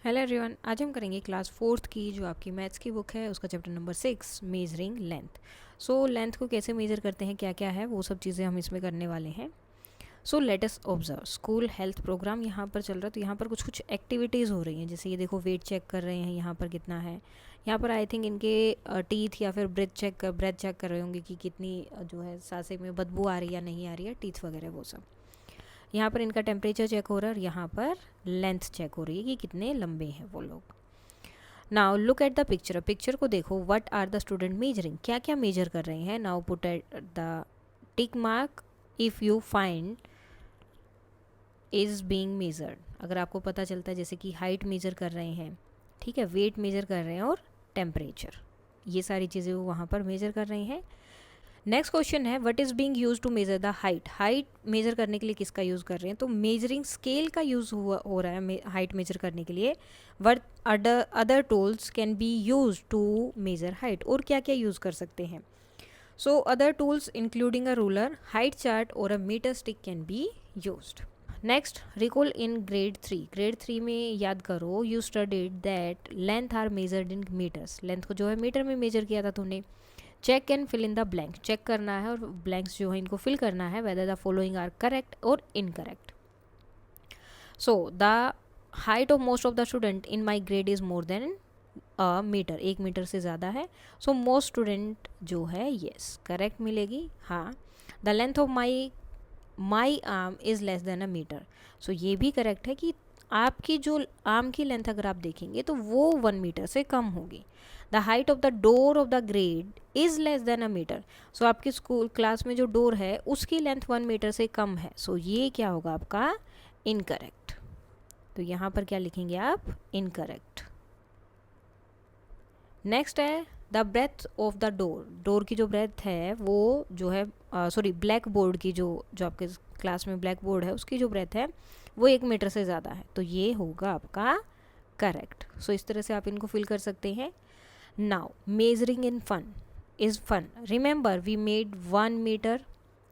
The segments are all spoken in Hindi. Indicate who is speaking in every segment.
Speaker 1: हेलो एवरीवन, आज हम करेंगे क्लास फोर्थ की जो आपकी मैथ्स की बुक है उसका chapter number 6 measuring length. So length को कैसे मेजर करते हैं, क्या क्या है वो सब चीज़ें हम इसमें करने वाले हैं। So let us observe school health programme यहाँ पर चल रहा है, तो यहाँ पर कुछ कुछ एक्टिविटीज़ हो रही हैं। जैसे ये देखो, वेट चेक कर रहे हैं यहाँ पर कितना है। यहाँ पर आई थिंक इनके टीथ या फिर ब्रेथ चेक कर रहे होंगे कि कितनी जो है सांसें में बदबू आ रही है या नहीं आ रही है, टीथ वगैरह वो सब। यहाँ पर इनका टेम्परेचर चेक हो रहा है और यहाँ पर लेंथ चेक हो रही है कि कितने लंबे हैं वो लोग। Now look at the picture, picture को देखो। What are the student measuring, क्या क्या मेजर कर रहे हैं। Now put at the tick mark if you find is being measured. अगर आपको पता चलता है जैसे कि हाइट मेजर कर रहे हैं, ठीक है, वेट मेजर कर रहे हैं और टेम्परेचर, ये सारी चीज़ें वो वहाँ पर मेजर कर रहे हैं। नेक्स्ट क्वेश्चन है what is being use to measure the height. Height measure करने के लिए किसका यूज़ कर रहे हैं, तो मेजरिंग स्केल का यूज़ हो रहा है हाइट मेजर करने के लिए। What other tools can be use to measure height, और क्या क्या यूज़ कर सकते हैं। So other tools including a ruler, height chart और a meter stick can be used. Next, recall in grade 3। Grade 3 में याद करो, you studied that length are measured in meters. Length को जो है मीटर में मेजर किया था तुमने। Check and fill in the blank, check करना है और ब्लैंक्स जो है इनको फिल करना है, whether the following are correct और incorrect. So the height of most of the student in my grade is more than a meter, 1 meter से ज़्यादा है। सो मोस्ट स्टूडेंट जो है येस करेक्ट मिलेगी, हाँ। The length of my arm is less than a meter. So ये भी करेक्ट है कि आपकी जो आर्म की लेंथ अगर आप देखेंगे तो वो 1 मीटर से कम होगी। The height of the door of the grade is less than a meter. So आपकी स्कूल क्लास में जो डोर है उसकी लेंथ 1 मीटर से कम है। सो ये क्या होगा आपका इनकरेक्ट। तो यहाँ पर क्या लिखेंगे आप, इनकरेक्ट। नेक्स्ट है the breath of the door. Door की जो ब्रेथ है वो जो है सॉरी ब्लैक बोर्ड की जो आपके क्लास में ब्लैक बोर्ड है उसकी जो ब्रेथ है वो 1 मीटर से ज़्यादा है। तो ये होगा आपका करेक्ट। सो इस तरह से आप इनको फिल कर सकते हैं। Now measuring in fun is fun. Remember we made 1 metre,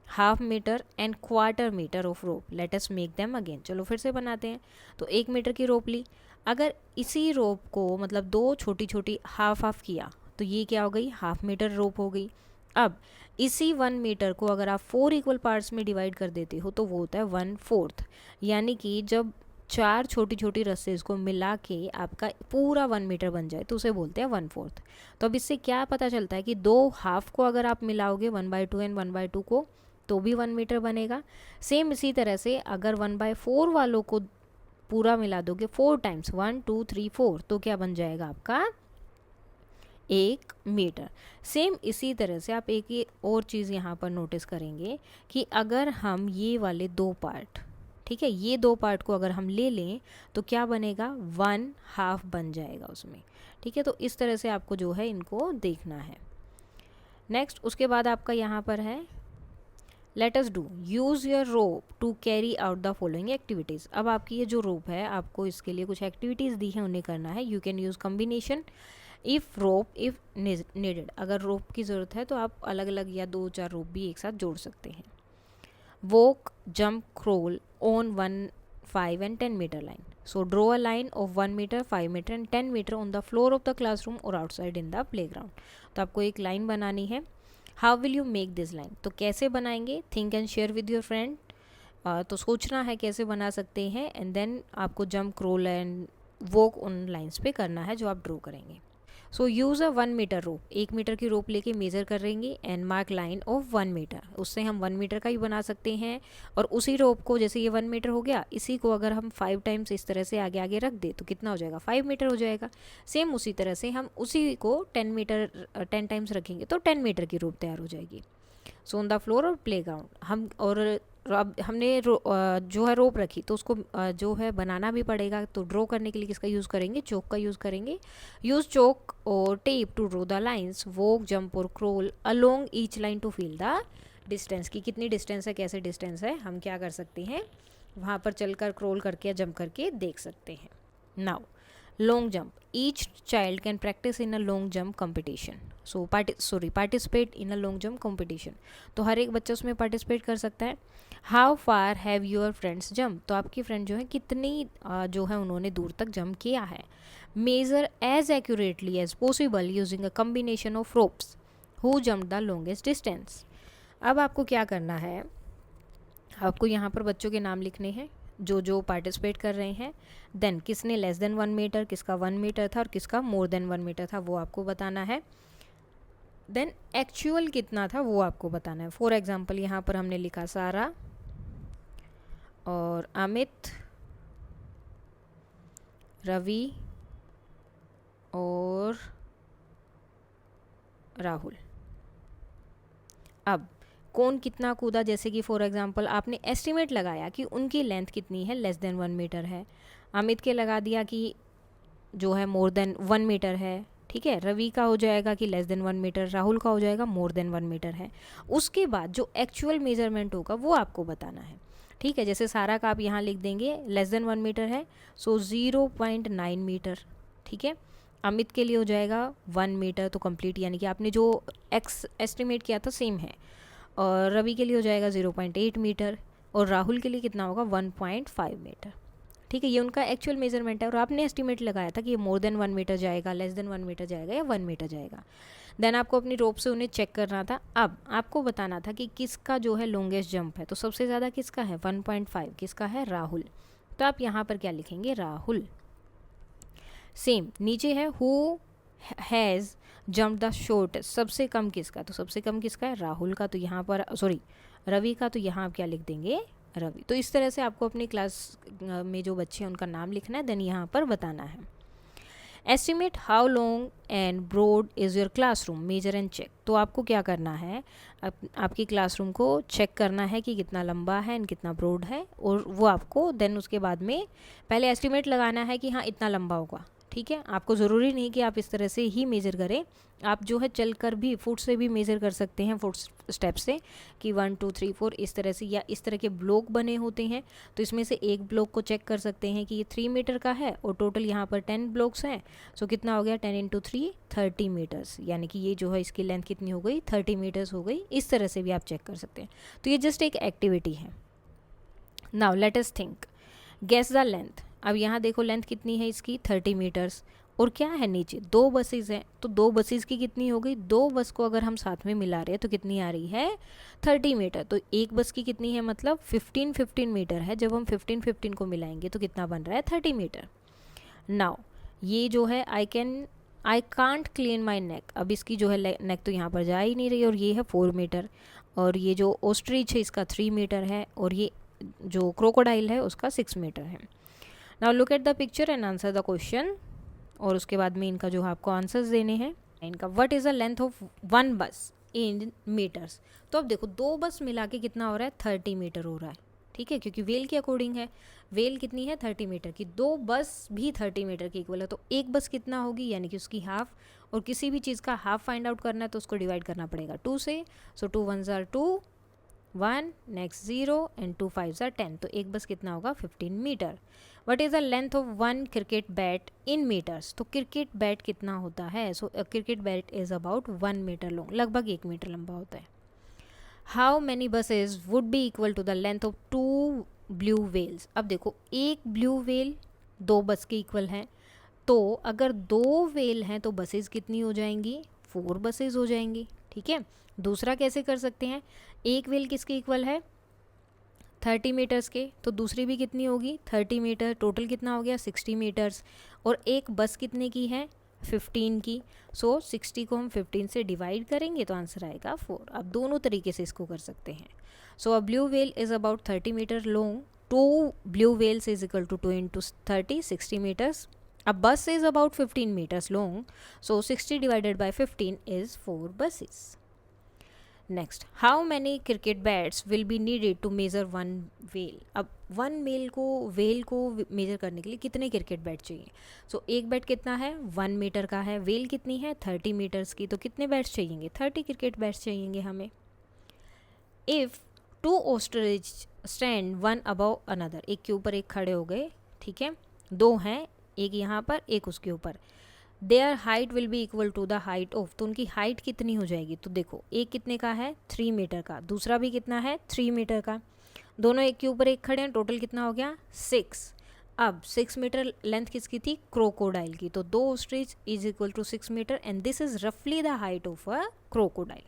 Speaker 1: half metre and quarter metre of rope. Let us make them again. चलो फिर से बनाते हैं। तो 1 मीटर की रोप ली, अगर इसी रोप को मतलब दो छोटी छोटी हाफ हाफ किया तो ये क्या हो गई, हाफ मीटर रोप हो गई। अब इसी 1 मीटर को अगर आप 4 इक्वल पार्ट्स में डिवाइड कर देते हो तो वो होता है 1/4। यानी कि जब 4 छोटी छोटी रस्सेज को मिला के आपका पूरा 1 मीटर बन जाए तो उसे बोलते हैं 1/4। तो अब इससे क्या पता चलता है कि दो हाफ को अगर आप मिलाओगे 1/2 एंड 1/2 को तो भी 1 मीटर बनेगा। सेम इसी तरह से अगर 1/4 वालों को पूरा मिला दोगे 4 टाइम्स, 1 2 3 4, तो क्या बन जाएगा आपका 1 मीटर। सेम इसी तरह से आप एक ये और चीज़ यहाँ पर नोटिस करेंगे कि अगर हम ये वाले दो पार्ट, ठीक है, ये दो पार्ट को अगर हम ले लें तो क्या बनेगा, 1/2 बन जाएगा उसमें। ठीक है, तो इस तरह से आपको जो है इनको देखना है। नेक्स्ट उसके बाद आपका यहाँ पर है let us do use your rope to carry out the following activities. अब आपकी ये जो रोप है आपको इसके लिए कुछ एक्टिविटीज़ दी है, उन्हें करना है। You can use combination if rope if needed. अगर रोप की ज़रूरत है तो आप अलग अलग या 2-4 रोप भी एक साथ जोड़ सकते हैं। Walk jump crawl on 1 5 and 10 meter line. So draw a line of 1 meter, 5 meter and 10 meter on the floor of the classroom or outside in the playground. तो आपको एक लाइन बनानी है। How will you make this line, तो कैसे बनाएंगे, think and share with your friend. तो सोचना है कैसे बना सकते हैं एंड देन आपको जंप क्रोल एंड वॉक उन लाइन्स पे करना है जो आप ड्रॉ करेंगे। So use a 1 metre rope, 1 metre की रोप लेके मेज़र कर लेंगे and mark line of 1 metre. उससे हम 1 मीटर का ही बना सकते हैं। और उसी रोप को जैसे ये 1 मीटर हो गया, इसी को अगर हम 5 टाइम्स इस तरह से आगे आगे रख दे तो कितना हो जाएगा, 5 मीटर हो जाएगा। सेम उसी तरह से हम उसी को 10 टाइम्स रखेंगे तो 10 मीटर की रोप तैयार हो जाएगी। सो ऑन द फ्लोर और प्ले ग्राउंड हम, और अब हमने जो है रोप रखी तो उसको जो है बनाना भी पड़ेगा। तो ड्रॉ करने के लिए किसका यूज़ करेंगे, चौक का यूज़ करेंगे। यूज़ चौक और tape to draw the lines, walk jump और crawl along each line to feel the distance. की कितनी डिस्टेंस है, कैसे डिस्टेंस है, हम क्या कर सकते हैं, वहाँ पर चलकर क्रोल करके या जंप करके देख सकते हैं। Now long jump, each child can practice in a long jump competition, participate in a long jump competition, तो हर एक बच्चा उसमें पार्टिसिपेट कर सकता है। How far have your friends jump, तो आपकी फ्रेंड जो है कितनी जो है उन्होंने दूर तक जंप किया है। Measure as accurately as possible using a combination of ropes, who jump the longest distance. अब आपको क्या करना है, आपको यहाँ पर बच्चों के नाम लिखने हैं जो जो पार्टिसिपेट कर रहे हैं, देन किसने लेस देन 1 मीटर, किसका 1 मीटर था और किसका मोर देन 1 मीटर था वो आपको बताना है। देन एक्चुअल कितना था वो आपको बताना है। फॉर एग्जांपल यहाँ पर हमने लिखा सारा और अमित, रवि और राहुल। अब कौन कितना कूदा, जैसे कि फॉर एग्जांपल आपने एस्टिमेट लगाया कि उनकी लेंथ कितनी है, लेस देन 1 मीटर है। अमित के लगा दिया कि जो है मोर देन 1 मीटर है, ठीक है। रवि का हो जाएगा कि लेस देन 1 मीटर, राहुल का हो जाएगा मोर देन 1 मीटर है। उसके बाद जो एक्चुअल मेजरमेंट होगा वो आपको बताना है, ठीक है। जैसे सारा का आप यहाँ लिख देंगे लेस देन 1 मीटर है, सो 0.9 मीटर, ठीक है। अमित के लिए हो जाएगा 1 मीटर, तो कंप्लीट, यानी कि आपने जो एक्स एस्टिमेट किया था सेम है। और रवि के लिए हो जाएगा 0.8 मीटर और राहुल के लिए कितना होगा 1.5 मीटर, ठीक है। ये उनका एक्चुअल मेजरमेंट है और आपने एस्टिमेट लगाया था कि ये मोर देन 1 मीटर जाएगा, लेस देन 1 मीटर जाएगा या 1 मीटर जाएगा। देन आपको अपनी रोप से उन्हें चेक करना था। अब आपको बताना था कि किसका जो है लॉन्गेस्ट जंप है, तो सबसे ज़्यादा किसका है 1.5, किसका है राहुल, तो आप यहाँ पर क्या लिखेंगे राहुल। सेम नीचे है who has jump the shortest, सबसे कम किसका, तो सबसे कम किसका है राहुल का, तो यहाँ पर रवि का, तो यहाँ आप क्या लिख देंगे रवि। तो इस तरह से आपको अपनी क्लास में जो बच्चे हैं उनका नाम लिखना है, देन यहाँ पर बताना है। Estimate how long and broad is your classroom, measure and check, तो आपको क्या करना है, आपकी क्लासरूम को चेक करना है कि कितना लंबा है एंड कितना ब्रॉड है, और वो आपको देन उसके बाद में पहले एस्टिमेट लगाना है कि हाँ इतना लंबा होगा, ठीक है। आपको ज़रूरी नहीं कि आप इस तरह से ही मेज़र करें, आप जो है चल कर भी फुट से भी मेज़र कर सकते हैं, फुट स्टेप से कि 1 2 3 4 इस तरह से, या इस तरह के ब्लॉक बने होते हैं तो इसमें से एक ब्लॉक को चेक कर सकते हैं कि ये 3 मीटर का है और टोटल यहाँ पर 10 ब्लॉक्स हैं, सो कितना हो गया 10 इंटू 3 30 मीटर्स, यानी कि ये जो है इसकी लेंथ कितनी हो गई 30 मीटर्स हो गई। इस तरह से भी आप चेक कर सकते हैं। तो ये जस्ट एक एक्टिविटी है। Now let us think, guess the length. अब यहाँ देखो लेंथ कितनी है इसकी 30 मीटर्स, और क्या है नीचे 2 बसेस हैं, तो 2 बसेस की कितनी हो गई, 2 बस को अगर हम साथ में मिला रहे हैं तो कितनी आ रही है 30 मीटर, तो एक बस की कितनी है मतलब 15 मीटर है। जब हम 15 को मिलाएंगे तो कितना बन रहा है 30 मीटर। नाउ ये जो है आई कांट क्लीन माई नेक, अब इसकी जो है नेक तो यहाँ पर जा ही नहीं रही, और ये है 4 मीटर, और ये जो ऑस्ट्रिच है इसका 3 मीटर है, और ये जो क्रोकोडाइल है उसका 6 मीटर है। Now look at the picture and answer the question, और उसके बाद में इनका जो आपको आंसर्स देने हैं। इनका what is the length of 1 बस इन मीटर्स, तो अब देखो 2 बस मिला के कितना हो रहा है 30 मीटर हो रहा है, ठीक है, क्योंकि वेल के अकॉर्डिंग है। वेल कितनी है 30 मीटर की, 2 बस भी 30 मीटर की इक्वल है, तो एक बस कितना होगी यानी कि उसकी हाफ, और किसी भी चीज़ का हाफ फाइंड आउट करना है तो उसको डिवाइड करना पड़ेगा 2 से, सो 2 1s are 2 1 next 0 and 2 5s are 10, तो एक बस कितना होगा 15 meter. What is the length of 1 cricket bat in meters, तो क्रिकेट बैट कितना होता है, so cricket bat is about 1 meter long, लगभग 1 मीटर लंबा होता है। How many buses would be equal to the length of 2 blue whales, अब देखो एक ब्लू वेल 2 बस के इक्वल है, तो अगर 2 वेल हैं तो बसेज कितनी हो जाएंगी 4 बसेज हो जाएंगी, ठीक है। दूसरा कैसे कर सकते हैं, एक वेल किसके इक्वल है 30 मीटर्स के, तो दूसरी भी कितनी होगी 30 मीटर, टोटल कितना हो गया 60 मीटर्स, और एक बस कितने की है 15 की, सो 60 को हम 15 से डिवाइड करेंगे तो आंसर आएगा 4। अब दोनों तरीके से इसको कर सकते हैं। So a blue whale is about 30 meter long, 2 blue whales is equal to 2 into 30 60 meters. A bus is about 15 meters long, so 60 divided by 15 is 4 buses. Next, how many cricket bats will be needed to measure one whale? अब 1 whale को मेजर करने के लिए कितने क्रिकेट बैट चाहिए, सो एक बैट कितना है 1 मीटर का है, वेल कितनी है 30 मीटर्स की, तो कितने बैट्स चाहिए 30 क्रिकेट बैट्स चाहिए हमें। If 2 ostrich stand one above another, एक के ऊपर एक खड़े हो गए, ठीक है, 2 हैं एक यहाँ पर, एक उसके ऊपर। Their height will be equal to the height of, तो उनकी हाइट कितनी हो जाएगी, तो देखो एक कितने का है 3 मीटर का, दूसरा भी कितना है 3 मीटर का, दोनों एक के ऊपर एक खड़े हैं, टोटल कितना हो गया 6। अब 6 मीटर लेंथ किसकी थी, क्रोकोडाइल की, तो 2 ostrich is equal to 6 meter and this is रफली the height of a crocodile.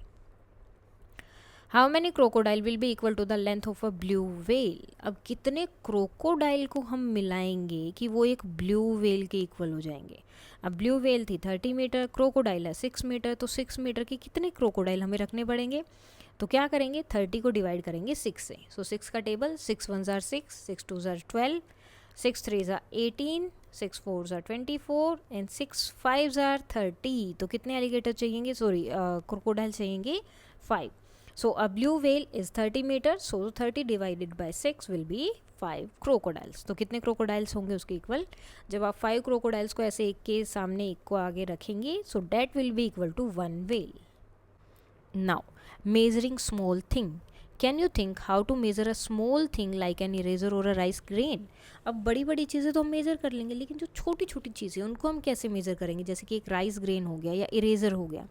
Speaker 1: How many crocodile will be equal to the length of a blue whale. अब कितने क्रोकोडाइल को हम मिलाएंगे कि वो एक ब्लू व्हेल के इक्वल हो जाएंगे। अब ब्लू व्हेल थी 30 मीटर, क्रोकोडाइल है 6 मीटर, तो 6 मीटर के कितने क्रोकोडाइल हमें रखने पड़ेंगे, तो क्या करेंगे 30 को डिवाइड करेंगे 6 से। सो 6 का table, 6 1 tsar 6, 6 2 tsar 12, 6 3 tsar 18, 6 4 tsar 24 and 6 5 ज़ार 30। तो कितने एलिगेटर चाहिएंगे, सॉरी क्रोकोडाइल चाहिएंगे 5। So a blue whale is 30 meters, so 30 divided by 6 will be 5 crocodiles. तो कितने crocodiles होंगे उसके इक्वल, जब आप 5 crocodiles को ऐसे एक के सामने एक को आगे रखेंगे, so that will be equal to 1 whale. Now measuring small thing. Can you think how to measure a small thing like an eraser or a rice grain? अब बड़ी बड़ी चीज़ें तो हम मेज़र कर लेंगे, लेकिन जो छोटी छोटी चीज़ें उनको हम कैसे मेज़र करेंगे, जैसे कि एक राइस ग्रेन हो गया या इरेजर हो गया।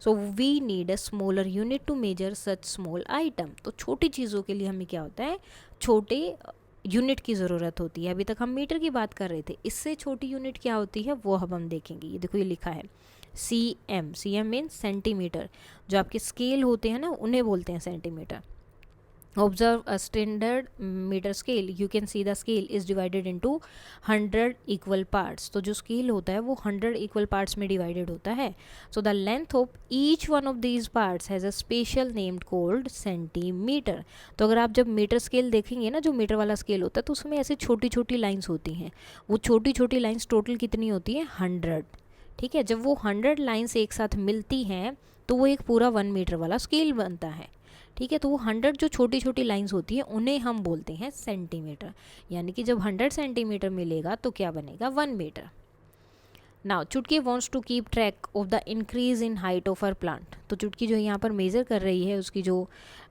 Speaker 1: So we need a smaller unit to measure such small item. तो छोटी चीज़ों के लिए हमें क्या होता है, छोटे यूनिट की ज़रूरत होती है। अभी तक हम मीटर की बात कर रहे थे, इससे छोटी यूनिट क्या होती है वो अब हम देखेंगे। ये देखो ये लिखा है CM, CM मीन्स सेंटीमीटर। जो आपके स्केल होते हैं ना उन्हें बोलते हैं centimetre. Observe a standard meter scale. You can see the scale is divided into 100 equal parts. तो जो scale होता है वो 100 equal parts में divided होता है. So the length of each one of these parts has a special name called centimeter. तो अगर आप जब meter scale देखेंगे ना, जो meter वाला scale होता है, तो उसमें ऐसे छोटी छोटी lines होती हैं। वो छोटी छोटी lines total कितनी होती है 100। ठीक है, जब वो 100 lines एक साथ मिलती हैं तो वो एक पूरा 1 मीटर वाला स्केल बनता है। ठीक है, तो वो 100 जो छोटी छोटी लाइंस होती हैं उन्हें हम बोलते हैं सेंटीमीटर। यानी कि जब 100 सेंटीमीटर मिलेगा तो क्या बनेगा 1 metre. Now Chutki wants to keep track of the increase in height of her plant. तो चुटकी जो यहाँ पर मेज़र कर रही है उसकी जो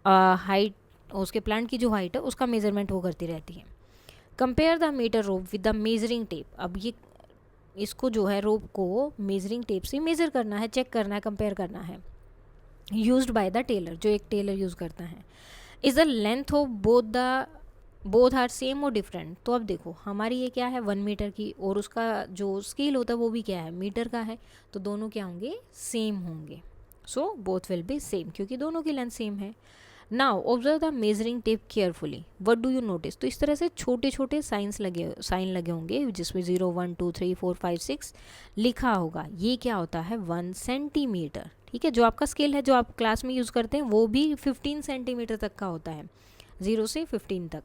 Speaker 1: हाइट, उसके प्लांट की जो हाइट है उसका मेजरमेंट वो करती रहती है। Compare the metre rope with the measuring tape. अब ये इसको जो है रोप को मेजरिंग टेप से मेज़र करना है, चेक करना है, कंपेयर करना है। यूज्ड बाय द टेलर, जो एक टेलर यूज़ करता है। Is the length of both are same और डिफरेंट। तो अब देखो हमारी ये क्या है 1 मीटर की, और उसका जो स्केल होता है वो भी क्या है मीटर का है, तो दोनों क्या होंगे सेम होंगे। So both will be same, क्योंकि दोनों की लेंथ सेम है। Now observe the measuring tape carefully, what do you notice. तो इस तरह से छोटे छोटे साइन लगे होंगे जिसमें 0 1 2 3 4 5 6 लिखा होगा। ये क्या होता है 1 सेंटीमीटर। ठीक है, जो आपका स्केल है जो आप क्लास में यूज़ करते हैं वो भी 15 सेंटीमीटर तक का होता है, 0 से 15 तक।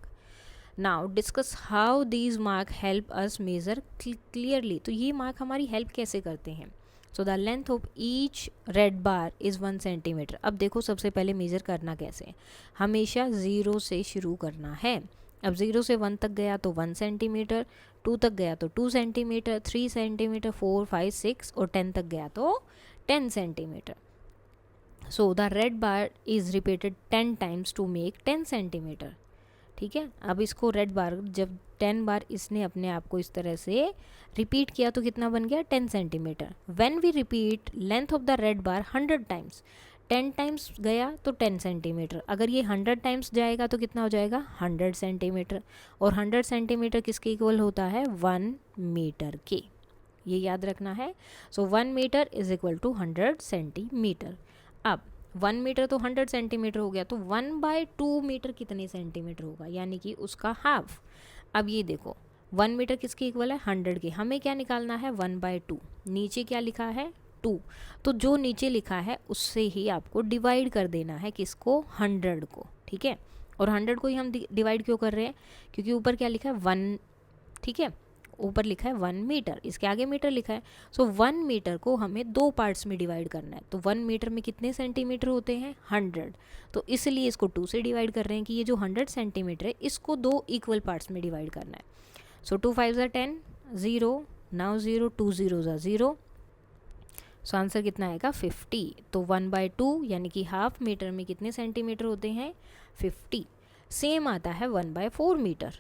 Speaker 1: Now discuss how these mark help us measure clearly. तो ये मार्क हमारी हेल्प कैसे करते हैं। So the length of each red bar is 1 centimetre. अब देखो सबसे पहले मेज़र करना कैसे, हमेशा 0 से शुरू करना है। अब 0 से 1 तक गया तो 1 सेंटीमीटर, 2 तक गया तो 2 सेंटीमीटर, 3 सेंटीमीटर, 4 5 6 और 10 तक गया तो 10 centimetre. So the red bar is repeated 10 times to make 10 centimetre. ठीक है, अब इसको रेड बार जब 10 बार इसने अपने आप को इस तरह से रिपीट किया तो कितना बन गया 10 centimetre. When we repeat length of the red bar 100 times, 10 times गया तो 10 सेंटीमीटर, अगर ये 100 टाइम्स जाएगा तो कितना हो जाएगा 100 सेंटीमीटर, और 100 सेंटीमीटर किसके इक्वल होता है 1 मीटर के। ये याद रखना है। So 1 metre is equal to 100 centimetre. अब 1 मीटर तो 100 सेंटीमीटर हो गया, तो 1/2 मीटर कितने सेंटीमीटर होगा, यानी कि उसका हाफ। अब ये देखो 1 मीटर किसके इक्वल है 100 के, हमें क्या निकालना है 1/2। नीचे क्या लिखा है 2, तो जो नीचे लिखा है उससे ही आपको डिवाइड कर देना है किसको 100 को। ठीक है, और 100 को ही हम डिवाइड क्यों कर रहे हैं, क्योंकि ऊपर क्या लिखा है 1। ठीक है, ऊपर लिखा है 1 मीटर, इसके आगे मीटर लिखा है। सो 1 मीटर को हमें 2 पार्ट्स में डिवाइड करना है। तो 1 मीटर में कितने सेंटीमीटर होते हैं 100, तो इसलिए इसको 2 से डिवाइड कर रहे हैं कि ये जो 100 सेंटीमीटर है इसको 2 इक्वल पार्ट्स में डिवाइड करना है। सो 2 5 ज़ा 10, 0, नाउ 0, 2 0 ज़ा 0। सो आंसर कितना आएगा 50। तो 1/2 यानी कि हाफ मीटर में कितने सेंटीमीटर होते हैं 50। सेम आता है 1/4 मीटर।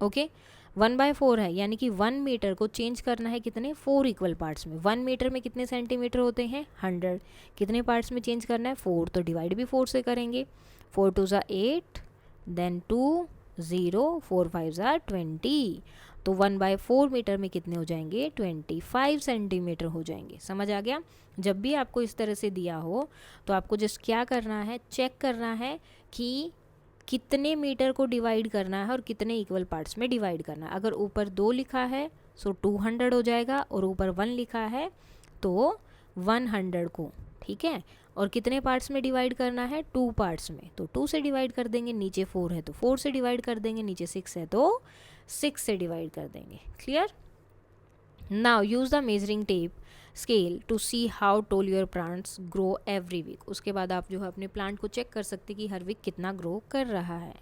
Speaker 1: ओके, 1/4 है, यानी कि 1 मीटर को चेंज करना है कितने 4 इक्वल पार्ट्स में। 1 मीटर में कितने सेंटीमीटर होते हैं 100, कितने पार्ट्स में चेंज करना है 4, तो डिवाइड भी 4 से करेंगे। 4 2 ज़ा 8, देन 2 0, 4 5 ज़ा 20, तो 1/4 मीटर में कितने हो जाएंगे 25 सेंटीमीटर हो जाएंगे। समझ आ गया। जब भी आपको इस तरह से दिया हो तो आपको जस्ट क्या करना है, चेक करना है कि कितने मीटर को डिवाइड करना है और कितने इक्वल पार्ट्स में डिवाइड करना है। अगर ऊपर 2 लिखा है सो 200 हो जाएगा, और ऊपर 1 लिखा है तो 100 को, ठीक है। और कितने पार्ट्स में डिवाइड करना है 2 पार्ट्स में, तो 2 से डिवाइड कर देंगे। नीचे 4 है तो 4 से डिवाइड कर देंगे, नीचे 6 है तो 6 से डिवाइड कर देंगे। Clear. Now use the measuring tape scale to see how tall your plants grow every week. उसके बाद आप जो है अपने प्लांट को चेक कर सकते कि हर वीक कितना ग्रो कर रहा है।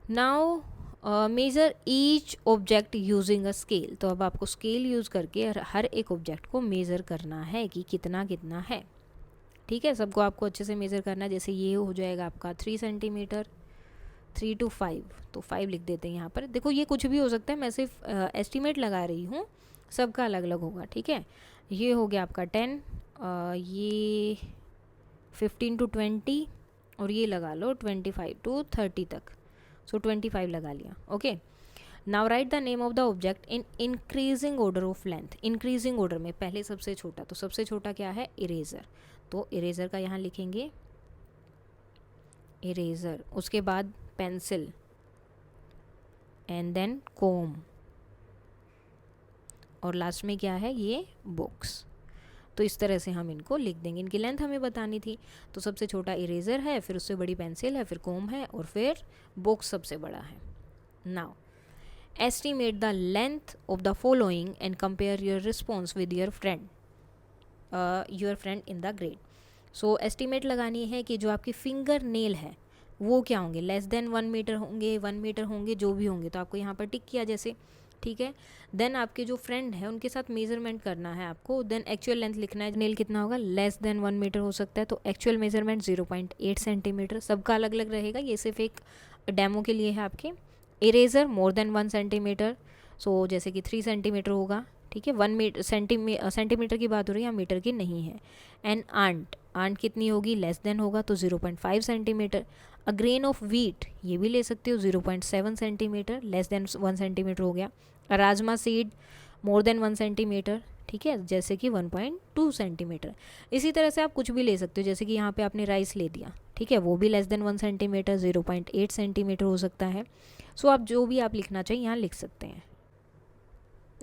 Speaker 1: Now measure each object using a scale. तो अब आपको स्केल यूज़ करके हर एक ऑब्जेक्ट को मेज़र करना है कि कितना कितना है, ठीक है। सबको आपको अच्छे से मेज़र करना है। जैसे ये हो जाएगा आपका 3 सेंटीमीटर, 3 to 5, तो 5 लिख देते हैं यहाँ पर। देखो ये कुछ भी हो सकता है, मैं सिर्फ एस्टिमेट लगा रही हूँ, सबका अलग अलग होगा, ठीक है। ये हो गया आपका 10, ये 15 to 20, और ये लगा लो 25 to 30 तक, सो 25 लगा लिया। Okay, now right the name of the object in increasing order of length. Increasing order में पहले सबसे छोटा, तो सबसे छोटा क्या है इरेज़र, तो इरेज़र का यहाँ लिखेंगे इरेज़र। उसके बाद पेंसिल, एंड देन कोम, और लास्ट में क्या है ये बुक्स। तो इस तरह से हम इनको लिख देंगे। इनकी लेंथ हमें बतानी थी, तो सबसे छोटा इरेज़र है, फिर उससे बड़ी पेंसिल है, फिर कोम है, और फिर बुक्स सबसे बड़ा है। Now estimate the length of the following and compare your response with your friend in the grade. So estimate लगानी है कि जो आपकी फिंगर नेल है वो क्या होंगे, लेस देन 1 मीटर होंगे, 1 मीटर होंगे, जो भी होंगे, तो आपको यहाँ पर टिक किया जैसे, ठीक है। देन आपके जो फ्रेंड है उनके साथ मेजरमेंट करना है आपको। देन एक्चुअल लेंथ लिखना है, नेल कितना होगा, लेस देन 1 मीटर हो सकता है, तो एक्चुअल मेजरमेंट 0.8 सेंटीमीटर। सबका अलग अलग रहेगा, ये सिर्फ एक डेमो के लिए है आपके। इरेज़र मोर देन 1 सेंटीमीटर, सो जैसे कि 3 सेंटीमीटर होगा, ठीक है। 1 सेंटीमीटर की बात हो रही है, यहाँ मीटर की नहीं है। एंड आंट कितनी होगी, लेस देन होगा तो 0.5 centimetre. A grain of wheat ये भी ले सकते हो 0.7 सेंटीमीटर, लेस देन 1 सेंटीमीटर हो गया। राजमा सीड मोर देन 1 सेंटीमीटर, ठीक है, जैसे कि 1.2 सेंटीमीटर। इसी तरह से आप कुछ भी ले सकते हो, जैसे कि यहाँ पे आपने राइस ले दिया, ठीक है, वो भी लेस देन 1 सेंटीमीटर, 0.8 सेंटीमीटर हो सकता है। सो आप जो भी आप लिखना चाहिए यहाँ लिख सकते हैं।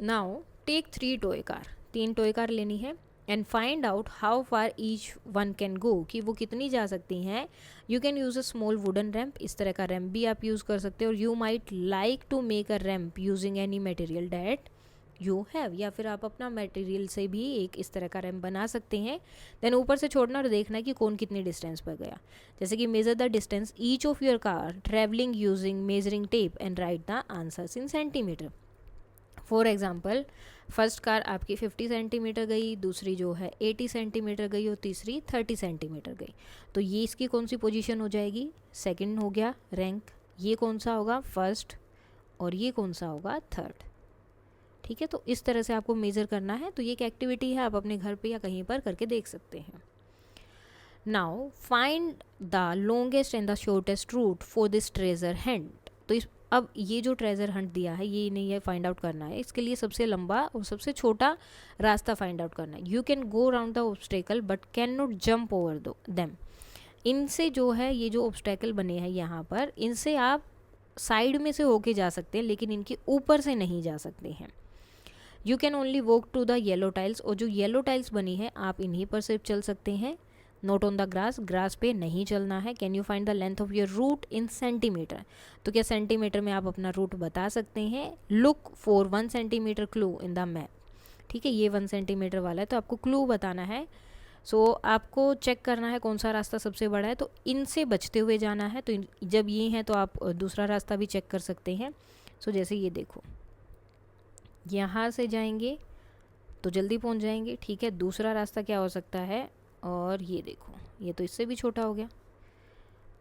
Speaker 1: Now take 3 toy car, 3 toy car लेनी है, and find out how far each one can go, कि वो कितनी जा सकती हैं। You can use a small wooden ramp, इस तरह का रैम्प भी आप यूज़ कर सकते हो। और you might like to make a ramp using any material that you have, या फिर आप अपना मटेरियल से भी एक इस तरह का रैम्प बना सकते हैं। देन ऊपर से छोड़ना और देखना कि कौन कितनी डिस्टेंस पर गया। जैसे कि measure the distance each of your car travelling using measuring tape and right the answers in centimetre. For example, first car आपकी 50 सेंटीमीटर गई, दूसरी जो है 80 सेंटीमीटर गई, और तीसरी 30 सेंटीमीटर गई, तो ये इसकी कौन सी पोजीशन हो जाएगी, सेकंड हो गया रैंक। ये कौन सा होगा, फर्स्ट, और ये कौन सा होगा, थर्ड, ठीक है। तो इस तरह से आपको मेज़र करना है। तो ये एक एक्टिविटी है, आप अपने घर पे या कहीं पर करके देख सकते हैं। Now find the longest and the shortest route for this treasure Hunt. तो इस अब ये जो ट्रेजर हंट दिया है ये नहीं है फाइंड आउट करना है, इसके लिए सबसे लंबा और सबसे छोटा रास्ता फाइंड आउट करना है। You can go around the obstacle but can not jump over them. इनसे जो है ये जो ऑब्स्टेकल बने हैं यहाँ पर, इनसे आप साइड में से होके जा सकते हैं, लेकिन इनके ऊपर से नहीं जा सकते हैं। You can only walk to the yellow tiles, और जो येलो टाइल्स बनी है आप इन्हीं पर सिर्फ चल सकते हैं। Not on the grass, grass पे नहीं चलना है। Can you find the length of your route in centimetre, तो क्या सेंटीमीटर में आप अपना रूट बता सकते हैं। Look for 1 centimetre clue in the map, ठीक है, ये 1 सेंटीमीटर वाला है, तो आपको क्लू बताना है। सो आपको चेक करना है कौन सा रास्ता सबसे बड़ा है, तो इनसे बचते हुए जाना है। तो जब ये हैं तो आप दूसरा रास्ता भी चेक कर सकते हैं। सो जैसे ये देखो, यहाँ से जाएंगे तो जल्दी पहुँच जाएंगे, ठीक है। दूसरा रास्ता क्या हो सकता है, और ये देखो ये तो इससे भी छोटा हो गया,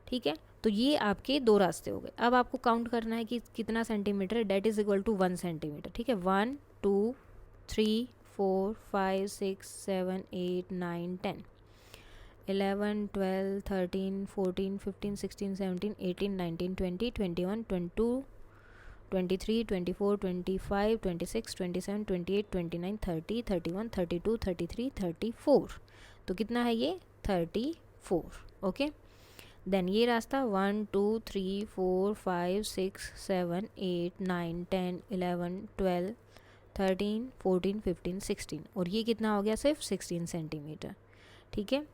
Speaker 1: ठीक है। तो ये आपके दो रास्ते हो गए। अब आपको काउंट करना है कि कितना सेंटीमीटर है, that is equal to 1 centimetre. ठीक है, 1 2 3 4 5 6 7 8 9 10 11 12 13 14 15 16 17 18 19 20 21 22 23 24 25 26 27 28 29 30 31 32 33 34। तो कितना है ये 34। ओके, देन ये रास्ता 1 2 3 4 5 6 7 8 9 10 11 12 13 14 15 16 और ये कितना हो गया सिर्फ 16 सेंटीमीटर। ठीक है,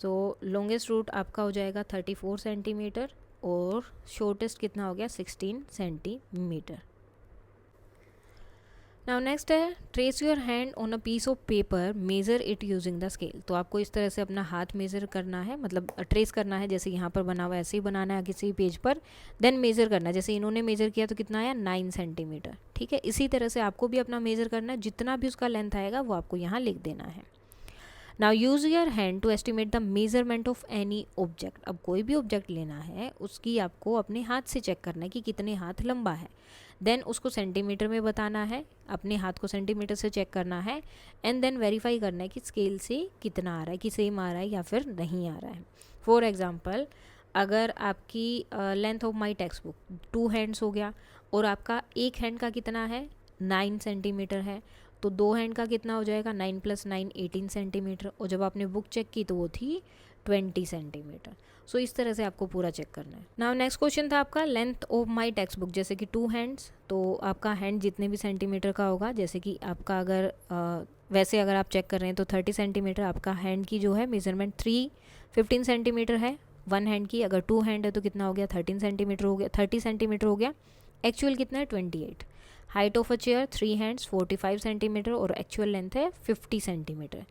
Speaker 1: तो लॉन्गेस्ट रूट आपका हो जाएगा 34 सेंटीमीटर और शॉर्टेस्ट कितना हो गया 16 सेंटीमीटर। नाउ नेक्स्ट है trace your hand on a piece of paper, measure it using the scale. तो आपको इस तरह से अपना हाथ मेज़र करना है, मतलब ट्रेस करना है, जैसे यहाँ पर बना हुआ है ऐसे ही बनाना है किसी पेज पर, देन मेज़र करना है। जैसे इन्होंने मेज़र किया तो कितना आया 9 सेंटीमीटर। ठीक है, इसी तरह से आपको भी अपना मेज़र करना है, जितना भी उसका लेंथ आएगा वो आपको यहाँ लिख देना है। Now use your hand to estimate the measurement of any object. अब कोई भी ऑब्जेक्ट लेना है उसकी आपको अपने हाथ से चेक करना है कि कितने हाथ लंबा है, देन उसको सेंटीमीटर में बताना है, अपने हाथ को सेंटीमीटर से चेक करना है, एंड देन वेरीफाई करना है कि स्केल से कितना आ रहा है, कि सेम आ रहा है या फिर नहीं आ रहा है। फॉर एग्जाम्पल, अगर आपकी length of my text book 2 hands हो गया और आपका एक हैंड का कितना है 9 सेंटीमीटर है, तो 2 हैंड का कितना हो जाएगा 9 + 9 18 सेंटीमीटर, और जब आपने बुक चेक की तो वो थी 20 सेंटीमीटर। सो इस तरह से आपको पूरा चेक करना है। नाउ नेक्स्ट क्वेश्चन था आपका length of my text book, जैसे कि 2 हैंड्स, तो आपका हैंड जितने भी सेंटीमीटर का होगा, जैसे कि आपका अगर वैसे अगर आप चेक कर रहे हैं तो 30 सेंटीमीटर, आपका हैंड की जो है मेजरमेंट 15 सेंटीमीटर है 1 हैंड की। अगर 2 हैंड है तो कितना हो गया 13 सेंटीमीटर हो गया, 30 सेंटीमीटर हो गया। एक्चुअल कितना है 28। Height of a chair 3 hands 45 centimetre और एक्चुअल लेंथ है 50 centimetre.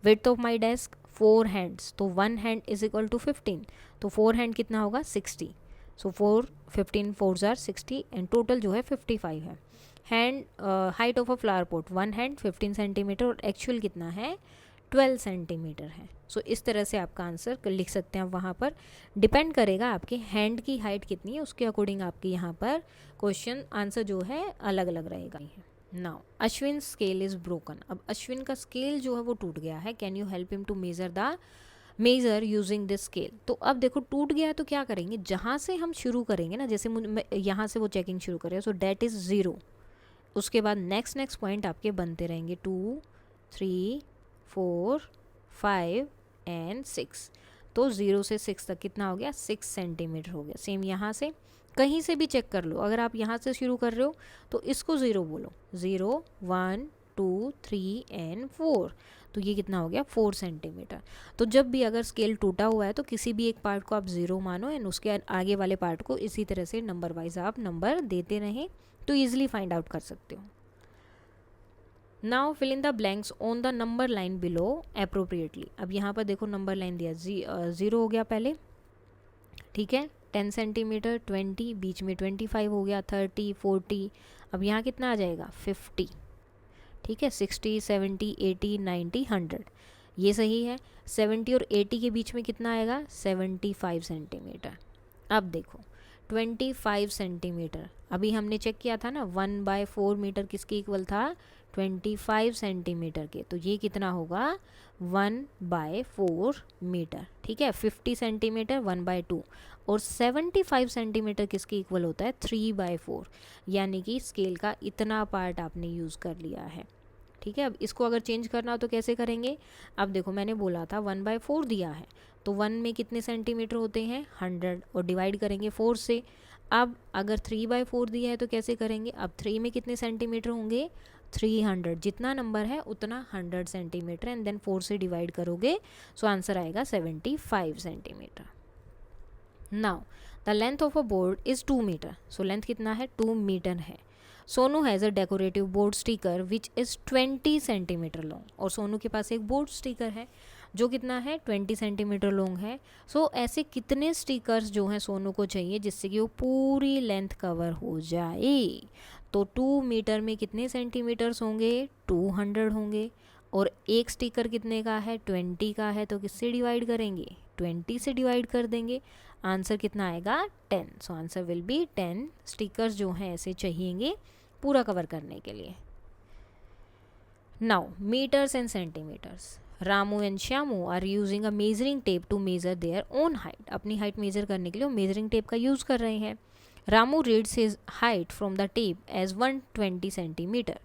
Speaker 1: Width of my desk 4 hands, तो 1 हैंड इज इक्वल टू 15, तो 4 हैंड कितना होगा 60। सो 4 15 4 आर 60 एंड टोटल जो है 55 है। Hand height of a flower pot 1 hand 15 centimetre और एक्चुअल कितना है 12 सेंटीमीटर है। सो इस तरह से आपका आंसर लिख सकते हैं आप। वहाँ पर डिपेंड करेगा आपके हैंड की हाइट कितनी है, उसके अकॉर्डिंग आपके यहाँ पर क्वेश्चन आंसर जो है अलग अलग रहेगा। Now Ashwin scale is broken. अब अश्विन का स्केल जो है वो टूट गया है, can you help him to measure using this scale. तो अब देखो टूट गया है तो क्या करेंगे, जहाँ से हम शुरू करेंगे ना, जैसे यहाँ से वो चेकिंग शुरू करें, सो डेट इज़ 0, उसके बाद नेक्स्ट पॉइंट आपके बनते रहेंगे 2 3 4 5 एंड 6। तो 0 से 6 तक कितना हो गया 6 सेंटीमीटर हो गया। सेम यहाँ से कहीं से भी चेक कर लो, अगर आप यहाँ से शुरू कर रहे हो तो इसको 0 बोलो, 0 1 2 3 एंड 4, तो ये कितना हो गया 4 सेंटीमीटर। तो जब भी अगर स्केल टूटा हुआ है तो किसी भी एक पार्ट को आप 0 मानो एंड उसके आगे वाले पार्ट को इसी तरह से नंबर वाइज आप नंबर देते रहें तो ईजिली फाइंड आउट कर सकते हो। Now fill in the blanks on the number line below appropriately. अब यहाँ पर देखो नंबर लाइन दिया 0 हो गया पहले, ठीक है, 10 सेंटीमीटर 20, बीच में 25 हो गया, 30 40, अब यहाँ कितना आ जाएगा 50, ठीक है, 60 70 80 90 100, ये सही है। 70 और 80 के बीच में कितना आएगा 75 सेंटीमीटर। अब देखो 25 सेंटीमीटर, अभी हमने चेक किया था ना 1/4 मीटर किसके इक्वल था 25 सेंटीमीटर के, तो ये कितना होगा 1/4 मीटर, ठीक है। 50 सेंटीमीटर 1/2 और 75 सेंटीमीटर किसके इक्वल होता है 3/4, यानी कि स्केल का इतना पार्ट आपने यूज़ कर लिया है, ठीक है। अब इसको अगर चेंज करना हो तो कैसे करेंगे, अब देखो मैंने बोला था 1/4 दिया है तो 1 में कितने सेंटीमीटर होते हैं 100 और डिवाइड करेंगे 4 से। अब अगर 3/4 दिया है तो कैसे करेंगे, अब 3 में कितने सेंटीमीटर होंगे 300, जितना नंबर है उतना 100 सेंटीमीटर एंड देन 4 से डिवाइड करोगे, सो आंसर आएगा 75 centimetre. Now the length of a board is 2 metre, so length कितना है 2 मीटर है। Sonu has a decorative board sticker which is 20 centimetre long, और सोनू के पास एक बोर्ड स्टिकर है जो कितना है 20 सेंटीमीटर लॉन्ग है। सो ऐसे कितने स्टिकर्स जो हैं सोनू को चाहिए जिससे कि वो पूरी लेंथ कवर हो जाए। तो 2 मीटर में कितने सेंटीमीटर्स होंगे 200 होंगे, और एक स्टिकर कितने का है 20 का है, तो किससे डिवाइड करेंगे 20 से डिवाइड कर देंगे। आंसर कितना आएगा 10। So answer will be 10 stickers जो हैं ऐसे चाहिएंगे पूरा कवर करने के लिए। Now metres and centimetres. Ramu and Shyamu are using a measuring tape to measure their own height. अपनी हाइट मेजर करने के लिए वो मेजरिंग टेप का यूज़ कर रहे हैं। Ramu reads his height from the tape as 120 centimetre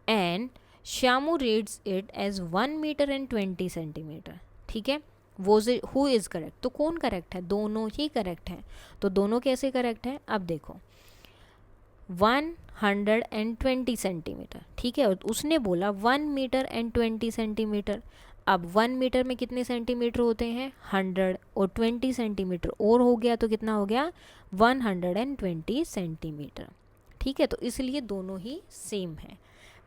Speaker 1: and Shyamu reads it as 1 metre and 20 centimetre. ठीक है, वो हु इज़ करेक्ट, तो कौन करेक्ट है? दोनों ही करेक्ट हैं। तो दोनों कैसे करेक्ट हैं? अब देखो 120 सेंटीमीटर, ठीक है, और उसने बोला 1 मीटर एंड 20 सेंटीमीटर। अब 1 मीटर में कितने सेंटीमीटर होते हैं? 100, और 20 सेंटीमीटर और हो गया तो कितना हो गया? 120 सेंटीमीटर। ठीक है, तो इसलिए दोनों ही सेम है।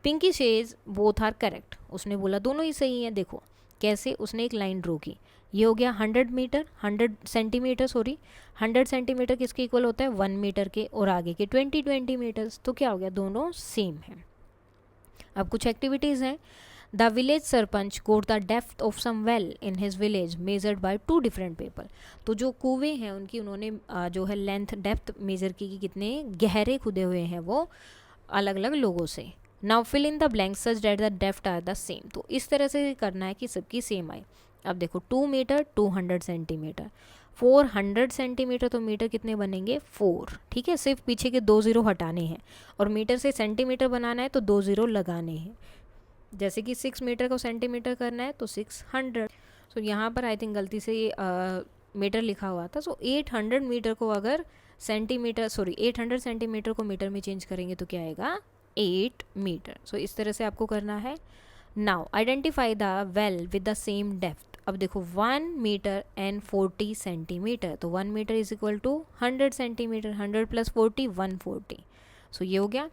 Speaker 1: Pinky says both are correct. उसने बोला दोनों ही सही हैं। देखो कैसे, उसने एक लाइन ड्रॉ की। ये हो गया 100 सेंटीमीटर, सॉरी 100 सेंटीमीटर किसके इक्वल होता है? 1 मीटर के, और आगे के 20 मीटर्स। तो क्या हो गया? दोनों सेम हैं। अब कुछ एक्टिविटीज़ हैं। The village sarpanch got the depth of some well in his village measured by 2 different people. तो जो कुएं हैं उनकी उन्होंने जो है लेंथ डेप्थ मेजर की कि कितने गहरे खुदे हुए हैं वो अलग अलग लोगों से। Now fill in the blank such that the depth are the same. तो इस तरह से करना है कि सबकी सेम आए। अब देखो 2 मीटर 200 सेंटीमीटर, 400 सेंटीमीटर, तो मीटर कितने बनेंगे? 4। ठीक है, सिर्फ पीछे के 2 ज़ीरो हटाने हैं, और मीटर से सेंटीमीटर बनाना है तो 2 ज़ीरो लगाने हैं। जैसे कि 6 मीटर को सेंटीमीटर करना है तो 600। सो यहाँ पर आई थिंक गलती से मीटर लिखा हुआ था। सो 800 मीटर को अगर 800 सेंटीमीटर को मीटर में चेंज करेंगे तो क्या आएगा? 8 मीटर। सो इस तरह से आपको करना है। Now identify the well with the same depth. अब देखो 1 मीटर एंड 40 सेंटीमीटर, तो 1 metre is equal to 100 centimetre, 100 plus 40 140। So ये हो गया।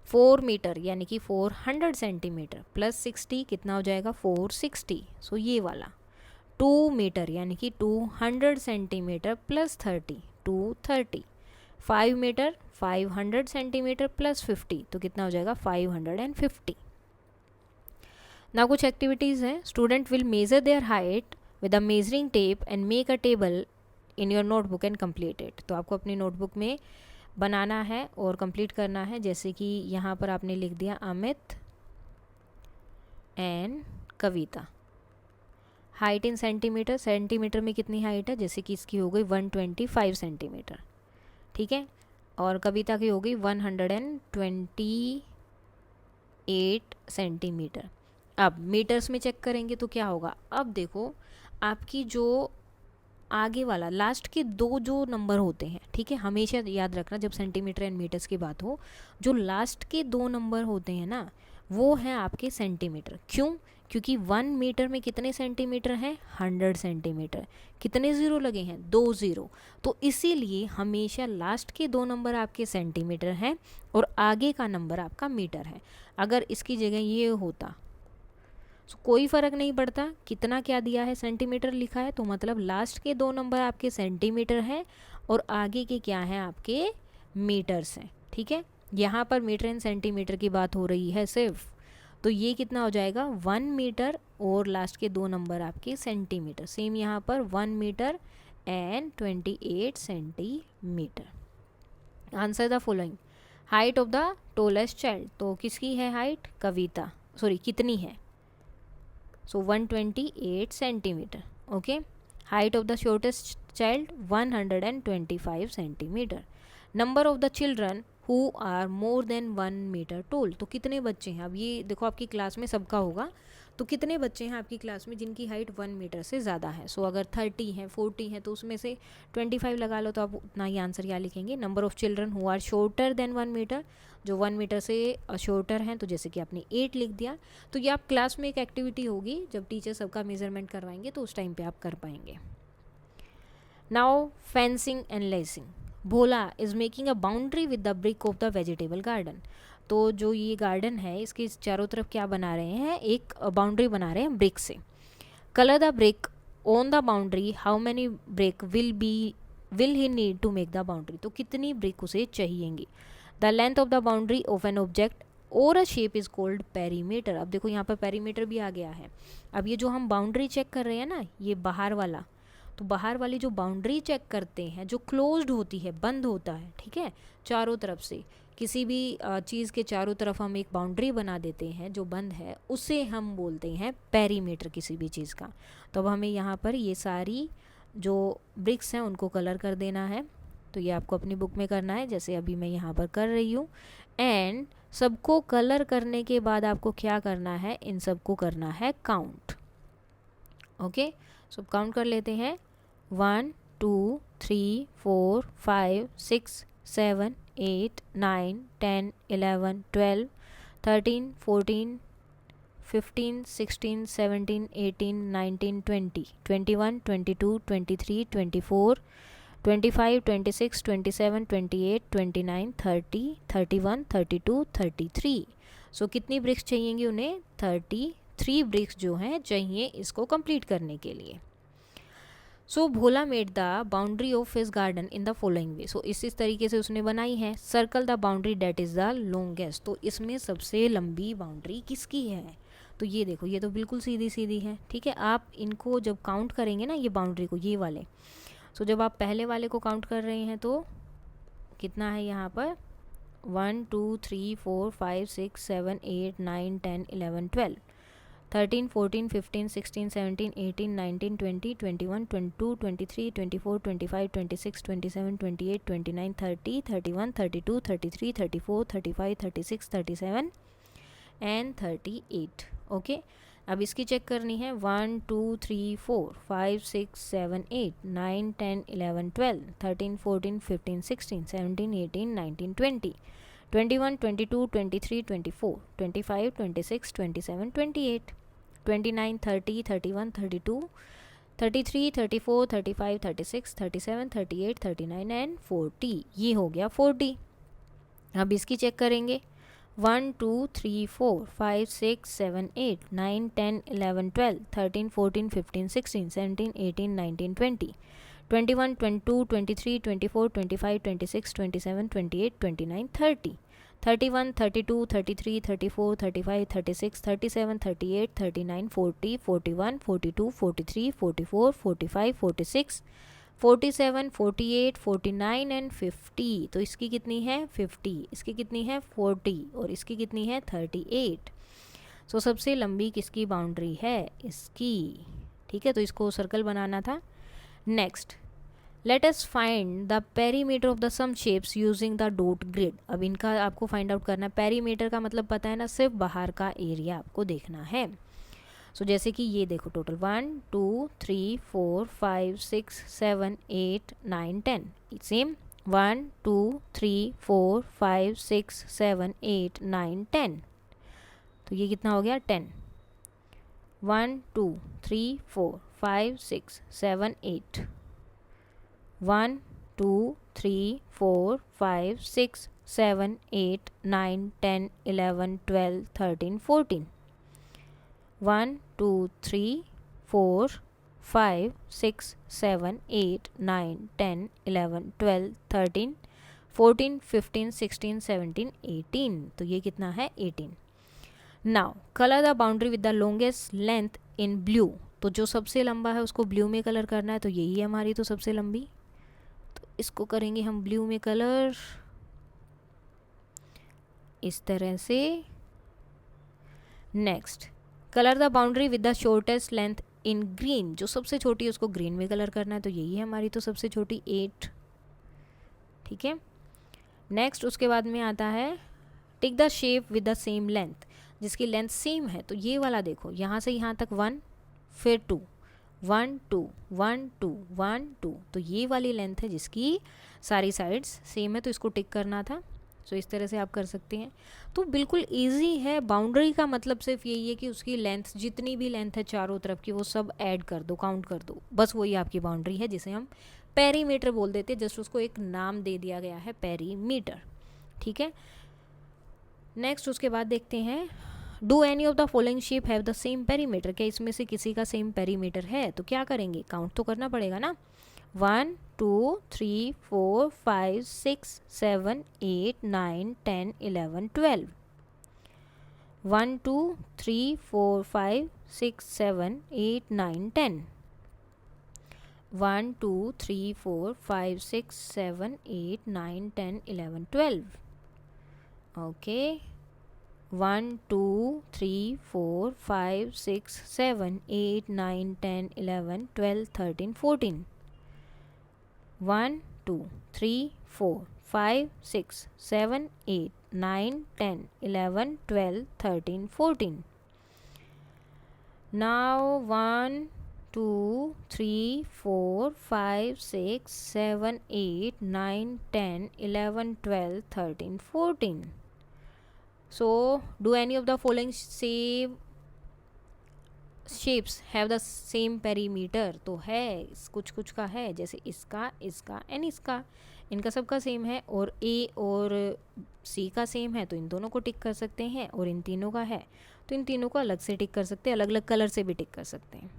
Speaker 1: 4 मीटर यानी कि 400 सेंटीमीटर प्लस 60 कितना हो जाएगा? 460। सो ये वाला 2 मीटर यानी कि 200 centimetre plus 30 230। 5 metre 500 centimetre plus 50, तो कितना हो जाएगा? 550। ना कुछ एक्टिविटीज़ हैं। Student will measure their height with a measuring tape and make a table in your notebook and complete it. तो आपको अपनी नोटबुक में बनाना है और कंप्लीट करना है। जैसे कि यहाँ पर आपने लिख दिया Amit and Kavita. Height in centimetre, centimetre में कितनी हाइट है? जैसे कि इसकी हो गई 125 सेंटीमीटर, ठीक है, और कविता की हो गई 128 सेंटीमीटर। अब मीटर्स में चेक करेंगे तो क्या होगा? अब देखो आपकी जो आगे वाला लास्ट के 2 जो नंबर होते हैं, ठीक है, हमेशा याद रखना जब सेंटीमीटर एंड मीटर्स की बात हो, जो लास्ट के 2 नंबर होते हैं ना वो हैं आपके सेंटीमीटर। क्यों? क्योंकि 1 मीटर में कितने सेंटीमीटर हैं? 100 सेंटीमीटर। कितने ज़ीरो लगे हैं? 2 ज़ीरो। तो इसीलिए हमेशा लास्ट के 2 नंबर आपके सेंटीमीटर हैं और आगे का नंबर आपका मीटर है। अगर इसकी जगह ये होता तो कोई फ़र्क नहीं पड़ता कितना क्या दिया है, सेंटीमीटर लिखा है, तो मतलब लास्ट के 2 नंबर आपके सेंटीमीटर हैं और आगे के क्या हैं? आपके मीटर्स हैं। ठीक है, यहाँ पर मीटर एंड सेंटीमीटर की बात हो रही है सिर्फ, तो ये कितना हो जाएगा? 1 मीटर और लास्ट के 2 नंबर आपके सेंटीमीटर। सेम यहाँ पर 1 metre and 28 centimetre. Answer the following. Height of the tallest child, तो किसकी है हाइट? कविता, सॉरी कितनी है? So 128 centimetre. Okay, height of the shortest child 125 centimetre. Number of the children who are more than 1 metre tall, तो कितने बच्चे हैं? अब ये देखो आपकी क्लास में सबका होगा, तो कितने बच्चे हैं आपकी क्लास में जिनकी हाइट 1 मीटर से ज़्यादा है? सो अगर 30 हैं 40 हैं तो उसमें से 25 लगा लो, तो आप उतना ही आंसर क्या लिखेंगे? Number of children who are shorter than 1 metre, जो 1 मीटर से शॉर्टर हैं, तो जैसे कि आपने 8 लिख दिया। तो ये आप क्लास में एक एक्टिविटी होगी, जब टीचर सबका मेजरमेंट करवाएंगे तो उस टाइम पे आप कर पाएंगे। Now fencing and lacing. Bhola is making a boundary with the brick of the vegetable garden. तो जो ये गार्डन है इसके चारों तरफ क्या बना रहे हैं? एक बाउंड्री बना रहे हैं ब्रिक से। Colour the brick on the boundary, how many brick will he need to make the boundary, तो कितनी ब्रिक उसे चाहिएंगी? The length of the boundary of an object और a shape is called perimeter. अब देखो यहाँ पर पेरीमीटर भी आ गया है। अब ये जो हम बाउंड्री चेक कर रहे हैं ना, ये बाहर वाला, तो बाहर वाली जो बाउंड्री चेक करते हैं, जो क्लोज्ड होती है, बंद होता है, ठीक है, चारों तरफ से किसी भी चीज़ के चारों तरफ हम एक बाउंड्री बना देते हैं जो बंद है, उसे हम बोलते हैं पेरीमीटर किसी भी चीज़ का। तो अब हमें यहाँ पर ये सारी जो ब्रिक्स हैं उनको कलर कर देना है। तो ये आपको अपनी बुक में करना है, जैसे अभी मैं यहाँ पर कर रही हूँ। एंड सबको कलर करने के बाद आपको क्या करना है, इन सबको करना है काउंट। ओके, सो काउंट कर लेते हैं। 1 2 3 4 5 6 7 8 9 10 11 12 13 14 15 16 17 18 19 20 21 22 23 24 25 26 27 28 29 30 31 32 33। सो कितनी ब्रिक्स चाहिएंगी उन्हें? 33 ब्रिक्स जो हैं चाहिए इसको कंप्लीट करने के लिए। So Bhola made the boundary of his garden in the following way. So इस तरीके से उसने बनाई है। Circle the boundary that is the longest. तो इसमें सबसे लंबी बाउंड्री किसकी है? तो ये देखो, ये तो बिल्कुल सीधी सीधी है, ठीक है। आप इनको जब काउंट करेंगे ना, ये बाउंड्री को, ये वाले, सो जब आप पहले वाले को काउंट कर रहे हैं तो कितना है यहाँ पर? 1 2 3 4 5 6 7 8 9 10 11 12 13 14 15 16 17 18 19 20 21 22 23 24 25 26 27 28 29 30 31 32 33 34 35 36 37 एंड 38। ओके, अब इसकी चेक करनी है। 1 2 3 4 5 6 7 8 9 10 11 12 13 14 15 16 17 18 19 20 21 22 23 24 25 26 27 28 29 30 31 32 33 34 35 36 37 38 39 एंड 40। ये हो गया 40। अब इसकी चेक करेंगे। 1 2 3 4 5 6 7 8 9 10 11 12 13 14 15 16 17 18 19 20 21 22 23 24 25 26 27 28 29 30 31 32 33 34 35 36 37 38 39 40 41 42 43 44 45 46 47 48 49 एंड 50। तो इसकी कितनी है? 50। इसकी कितनी है? 40। और इसकी कितनी है? 38। सो सबसे लंबी किसकी बाउंड्री है? इसकी, ठीक है। तो इसको सर्कल बनाना था। Next, let us find the perimeter of the some shapes using the dot grid. अब इनका आपको फाइंड आउट करना है। पेरीमीटर का मतलब पता है ना, सिर्फ बाहर का एरिया आपको देखना है। सो जैसे कि ये देखो, टोटल 1 2 3 4 5 6 7 8 9 10। सेम 1 2 3 4 5 6 7 8 9 10। तो ये कितना हो गया? 10। 1 2 3 4 5 6 7 8 1 2 3 4 5 6 7 8 9 10 11 12 13 14 1 2 3 4 5 6 7 8 9 10 11 12 13 14 15 16 17 18। तो ये कितना है? 18। Now colour the boundary with the longest length in blue. तो जो सबसे लंबा है उसको ब्लू में कलर करना है। तो यही है हमारी तो सबसे लंबी, तो इसको करेंगे हम ब्लू में कलर इस तरह से। Next, colour the boundary with the shortest length in green. जो सबसे छोटी है उसको ग्रीन में कलर करना है। तो यही है हमारी तो सबसे छोटी 8, ठीक है। नेक्स्ट उसके बाद में आता है tick the shape with the same length. जिसकी लेंथ सेम है, तो ये वाला देखो, यहाँ से यहाँ तक 1 फिर 2 1 2 1 2 1 2। तो ये वाली लेंथ है जिसकी सारी साइड्स सेम है, तो इसको टिक करना था। सो इस तरह से आप कर सकते हैं। तो बिल्कुल इजी है। बाउंड्री का मतलब सिर्फ यही है कि उसकी लेंथ, जितनी भी लेंथ है चारों तरफ की, वो सब ऐड कर दो, काउंट कर दो, बस वही आपकी बाउंड्री है, जिसे हम पेरीमीटर बोल देते हैं। जस्ट उसको एक नाम दे दिया गया है, पेरीमीटर, ठीक है। नेक्स्ट उसके बाद देखते हैं, do any of the following shape have the same perimeter. क्या इसमें से किसी का सेम पेरीमीटर है? तो क्या करेंगे? काउंट तो करना पड़ेगा ना। 1 2 3 4 5 6 7 8 9 10 11 12 1 2 3 4 5 6 7 8 9 10 1 2 3 4 5 6 7 8 9 10 11 12. Okay 1 2 3 4 5 6 7 8 9 10 11 12 13 14. 1 2 3 4 5 6 7 8 9 10 11 12 13 14. Now 1 2 3 4 5 6 7 8 9 10 11 12 13 14. So do any of the following shapes have the same perimeter? तो है, कुछ कुछ का है, जैसे इसका, इसका एंड इसका, इनका सबका सेम है, और ए और सी का सेम है तो इन दोनों को टिक कर सकते हैं, और इन तीनों का है तो इन तीनों को अलग से टिक कर सकते हैं, अलग अलग कलर से भी टिक कर सकते हैं.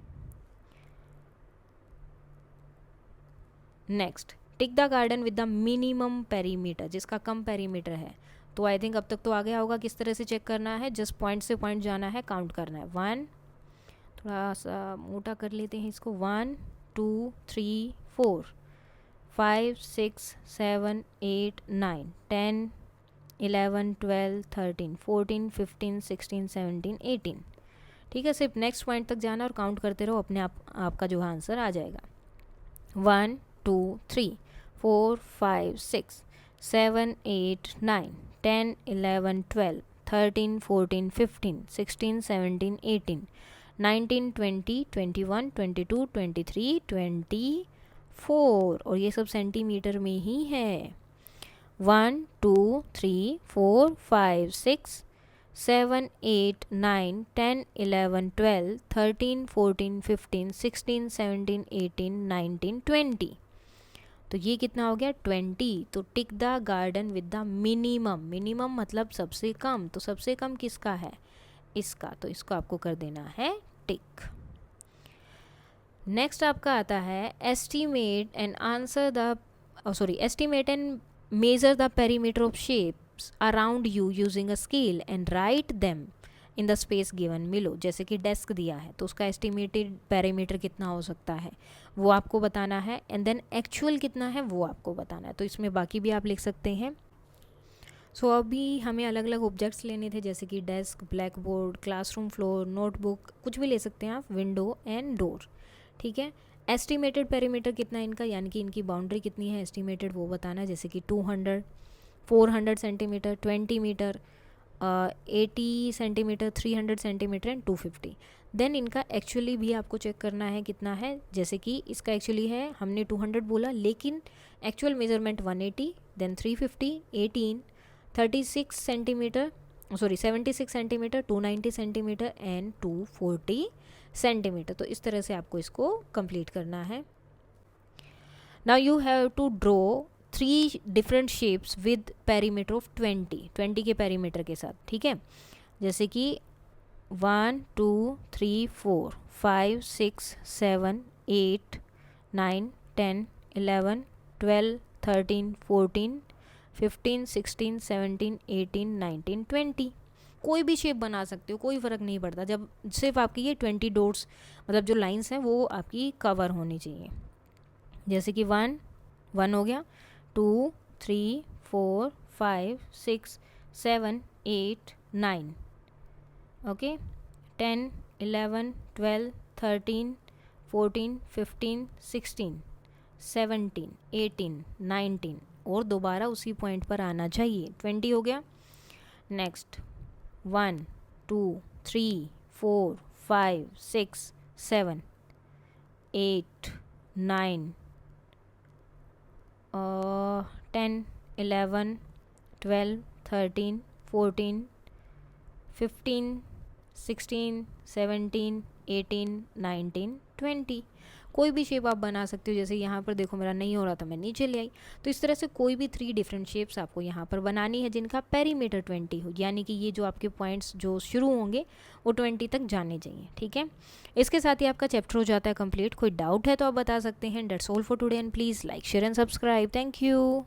Speaker 1: Next, tick the garden with the minimum perimeter, जिसका कम पेरीमीटर है. तो आई थिंक अब तक तो आ गया होगा किस तरह से चेक करना है. जस्ट पॉइंट से पॉइंट जाना है, काउंट करना है. 1, थोड़ा सा मोटा कर लेते हैं इसको. 1 2 3 4 5 6 7 8 9 10 11 12 13 14 15 16 17 18. ठीक है, सिर्फ नेक्स्ट पॉइंट तक जाना और काउंट करते रहो, अपने आप आपका जो आंसर आ जाएगा. 1 2 3 4 5 6 7 8 9 10 11 12 13 14 15 16 17 18 19 20 21 22 23 24, और ये सब सेंटीमीटर में ही है. 1 2 3 4 5 6 7 8 9 10 11 12 13 14 15 16 17 18 19 20. तो ये कितना हो गया? 20. तो tick the garden with the minimum. Minimum मतलब सबसे कम. तो सबसे कम किसका है? इसका. तो इसको आपको कर देना है टिक. नेक्स्ट आपका आता है estimate and answer the estimate and measure the perimeter of shapes around you using a scale and write them in the space given. मिलो, जैसे कि डेस्क दिया है तो उसका एस्टिमेटेड पेरीमीटर कितना हो सकता है वो आपको बताना है, एंड देन एक्चुअल कितना है वो आपको बताना है. तो इसमें बाकी भी आप लिख सकते हैं. सो अभी हमें अलग अलग ऑब्जेक्ट्स लेने थे, जैसे कि desk, black board, classroom floor, notebook, कुछ भी ले सकते हैं आप, विंडो एंड डोर. ठीक है, एस्टिमेटेड पेरीमीटर कितना है इनका, यानी कि इनकी बाउंड्री कितनी है एस्टिमेटेड वो बताना है, जैसे कि 200, 400 centimetre, 20 metre, 80 centimetre, 300 centimetre and 250. Then इनका एक्चुअली भी आपको चेक करना है कितना है, जैसे कि इसका एक्चुअली है, हमने 200 बोला लेकिन actual measurement 180, then 350, 18, 36 centimetre 76 centimetre, 290 centimetre and 240 centimetre. तो इस तरह से आपको इसको कंप्लीट करना है. Now you have to draw 3 different shapes with perimeter of 20 के पेरीमीटर के साथ. ठीक है, जैसे कि 1 2 3 4 5 6 7 8 9 10 11 12 13 14 15 16 17 18 19 20. कोई भी शेप बना सकते हो, कोई फ़र्क नहीं पड़ता, जब सिर्फ आपकी ये 20 डॉट्स मतलब जो लाइंस हैं वो आपकी कवर होनी चाहिए. जैसे कि 1 हो गया, 2 3 4 5 6 7 8 9. ओके, 10 11 12 13 14 15 16 17 18 19, और दोबारा उसी पॉइंट पर आना चाहिए. 20 हो गया. नेक्स्ट 1 2 3 4 5 6 7 8 9 10 11 12 13 14 15 16 17 18 19 20. कोई भी शेप आप बना सकते हो. जैसे यहाँ पर देखो मेरा नहीं हो रहा था, मैं नीचे ले आई. तो इस तरह से कोई भी 3 डिफरेंट शेप्स आपको यहाँ पर बनानी है जिनका पेरीमीटर 20 हो, यानी कि ये जो आपके पॉइंट्स जो शुरू होंगे वो 20 तक जाने चाहिए. ठीक है, इसके साथ ही आपका चैप्टर हो जाता है कंप्लीट. कोई डाउट है तो आप बता सकते हैं. That's all for today and please like share and subscribe. Thank you.